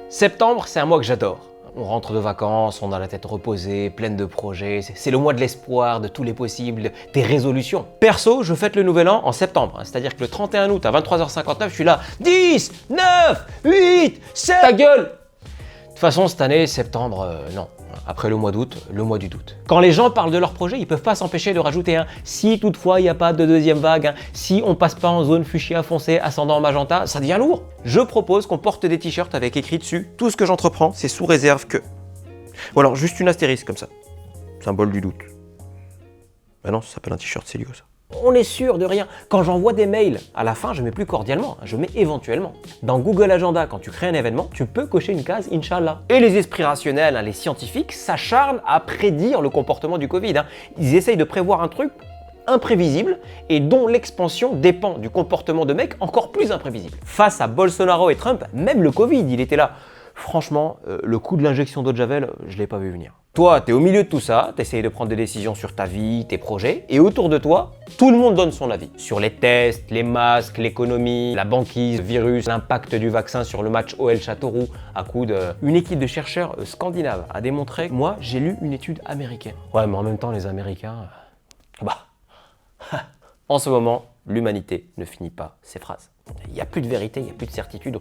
Septembre, c'est un mois que j'adore. On rentre de vacances, on a la tête reposée, pleine de projets. C'est le mois de l'espoir, de tous les possibles, des résolutions. Perso, je fête le nouvel an en septembre. C'est-à-dire que le 31 août à 23h59, je suis là. 10, 9, 8, 7... Ta gueule! De toute façon, cette année, septembre, non. Après le mois d'août, le mois du doute. Quand les gens parlent de leur projet, ils peuvent pas s'empêcher de rajouter un « si toutefois il n'y a pas de deuxième vague, si on passe pas en zone fuchsia foncé, ascendant magenta, ça devient lourd ». Je propose qu'on porte des t-shirts avec écrit dessus « Tout ce que j'entreprends, c'est sous réserve que… ». Ou alors juste une astérisque comme ça, symbole du doute. Ben non, ça s'appelle un t-shirt, c'est lié ça. On est sûr de rien. Quand j'envoie des mails, à la fin, je mets plus cordialement, je mets éventuellement. Dans Google Agenda, quand tu crées un événement, tu peux cocher une case Inch'Allah. Et les esprits rationnels, les scientifiques, s'acharnent à prédire le comportement du Covid. Ils essayent de prévoir un truc imprévisible et dont l'expansion dépend du comportement de mecs encore plus imprévisibles. Face à Bolsonaro et Trump, même le Covid, il était là. Franchement, le coup de l'injection d'eau de Javel, je ne l'ai pas vu venir. Toi, tu es au milieu de tout ça, tu essayes de prendre des décisions sur ta vie, tes projets, et autour de toi, tout le monde donne son avis. Sur les tests, les masques, l'économie, la banquise, le virus, l'impact du vaccin sur le match OL Châteauroux à coup de… Une équipe de chercheurs scandinaves a démontré… Moi, j'ai lu une étude américaine. Ouais, mais en même temps, les Américains… En ce moment, l'humanité ne finit pas ses phrases. Il n'y a plus de vérité, il n'y a plus de certitude.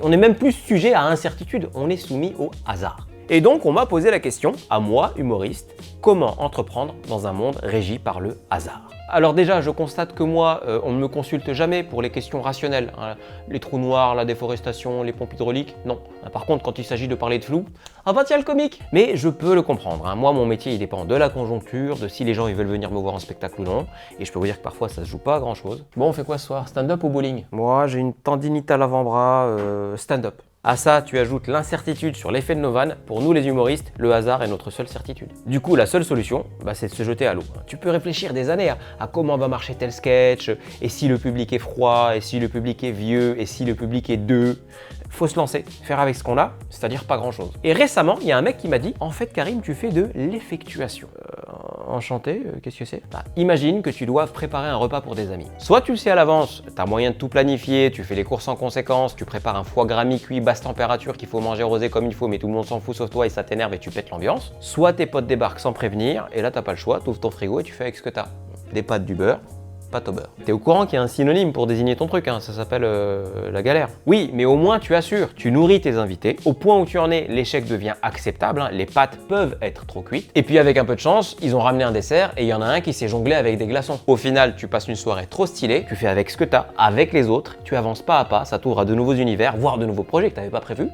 On n'est même plus sujet à incertitude, on est soumis au hasard. Et donc, on m'a posé la question, à moi, humoriste, comment entreprendre dans un monde régi par le hasard? Alors déjà, je constate que moi, on ne me consulte jamais pour les questions rationnelles. Les trous noirs, la déforestation, les pompes hydrauliques, non. Par contre, quand il s'agit de parler de flou, ah bah tiens le comique. Mais je peux le comprendre. Moi, mon métier, il dépend de la conjoncture, de si les gens ils veulent venir me voir en spectacle ou non. Et je peux vous dire que parfois, ça se joue pas à grand chose. Bon, on fait quoi ce soir? Stand-up ou bowling? Moi, j'ai une tendinite à l'avant-bras, stand-up. À ça, tu ajoutes l'incertitude sur l'effet de nos vannes. Pour nous les humoristes, le hasard est notre seule certitude. Du coup, la seule solution, c'est de se jeter à l'eau. Tu peux réfléchir des années à comment va marcher tel sketch, et si le public est froid, et si le public est vieux, et si le public est deux. Faut se lancer, faire avec ce qu'on a, c'est-à-dire pas grand-chose. Et récemment, il y a un mec qui m'a dit « En fait, Karim, tu fais de l'effectuation. » Enchanté, qu'est-ce que c'est? Imagine que tu doives préparer un repas pour des amis. Soit tu le sais à l'avance, tu as moyen de tout planifier, tu fais les courses en conséquence, tu prépares un foie gras mi-cuit, basse température qu'il faut manger rosé comme il faut, mais tout le monde s'en fout sauf toi et ça t'énerve et tu pètes l'ambiance. Soit tes potes débarquent sans prévenir, et là t'as pas le choix, tu ouvres ton frigo et tu fais avec ce que t'as. Des pâtes, du beurre, pâte au beurre. T'es au courant qu'il y a un synonyme pour désigner ton truc, ça s'appelle la galère. Oui, mais au moins tu assures, tu nourris tes invités. Au point où tu en es, l'échec devient acceptable, les pâtes peuvent être trop cuites. Et puis avec un peu de chance, ils ont ramené un dessert et il y en a un qui s'est jonglé avec des glaçons. Au final, tu passes une soirée trop stylée, tu fais avec ce que t'as, avec les autres, tu avances pas à pas, ça t'ouvre à de nouveaux univers, voire de nouveaux projets que t'avais pas prévus.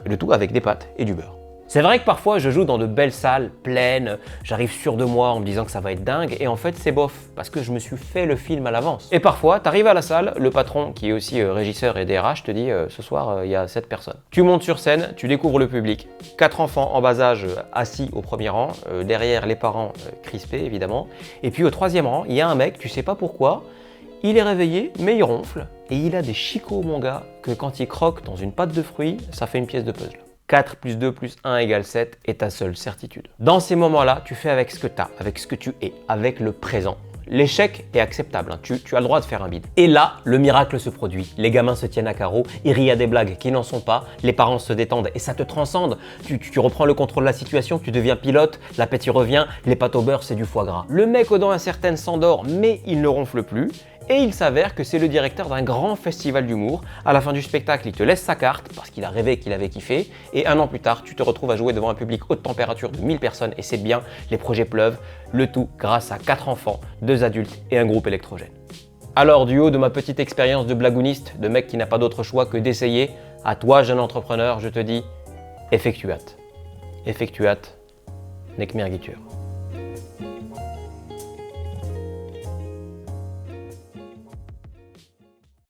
Le tout avec des pâtes et du beurre. C'est vrai que parfois je joue dans de belles salles, pleines, j'arrive sûr de moi en me disant que ça va être dingue et en fait c'est bof parce que je me suis fait le film à l'avance. Et parfois t'arrives à la salle, le patron qui est aussi régisseur et DRH te dit ce soir il y a 7 personnes. Tu montes sur scène, tu découvres le public, 4 enfants en bas âge assis au premier rang, derrière les parents crispés évidemment, et puis au troisième rang il y a un mec, tu sais pas pourquoi, il est réveillé mais il ronfle et il a des chicots mon gars que quand il croque dans une pâte de fruits, ça fait une pièce de puzzle. 4 plus 2 plus 1 égale 7 est ta seule certitude. Dans ces moments-là, tu fais avec ce que tu as, avec ce que tu es, avec le présent. L'échec est acceptable, tu as le droit de faire un bide. Et là, le miracle se produit. Les gamins se tiennent à carreau, ils rient à des blagues qui n'en sont pas, les parents se détendent et ça te transcende. Tu reprends le contrôle de la situation, tu deviens pilote, l'appétit revient, les pâtes au beurre, c'est du foie gras. Le mec aux dents incertaines s'endort, mais il ne ronfle plus. Et il s'avère que c'est le directeur d'un grand festival d'humour. À la fin du spectacle, il te laisse sa carte parce qu'il a rêvé qu'il avait kiffé. Et un an plus tard, tu te retrouves à jouer devant un public haute température de 1000 personnes et c'est bien, les projets pleuvent. Le tout grâce à 4 enfants, 2 adultes et un groupe électrogène. Alors, du haut de ma petite expérience de blagouniste, de mec qui n'a pas d'autre choix que d'essayer, à toi, jeune entrepreneur, je te dis effectuate. Effectuate, nec mergitur.